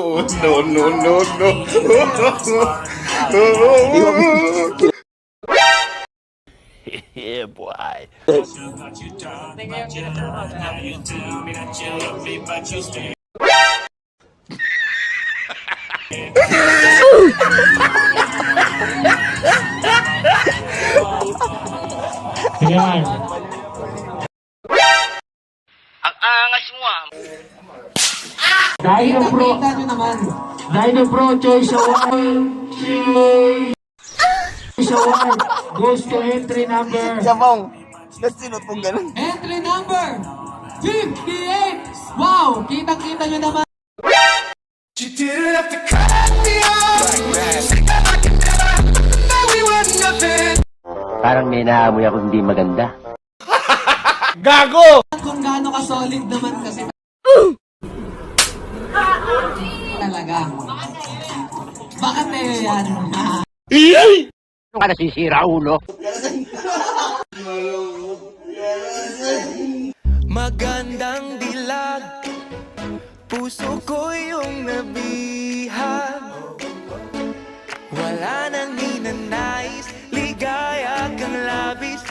Oh, no, no, no, no. Yeah, boy. Yan. Ang angas mo ah. Dino Pro. Dino Pro, choice one goes to entry number. Sabong. Kasi sinutong ganun. Entry number 58. Wow, kitang-kita nyo naman. Parang may naamoy ako hindi maganda. Gago! Kung gaano ka solid naman kasi. Talaga. Bakit tayo yan? Ano ka nasisira, ulo? Magandang dilag, puso ko yung nabihag. Wala nang ninanais, ligaya kang labis.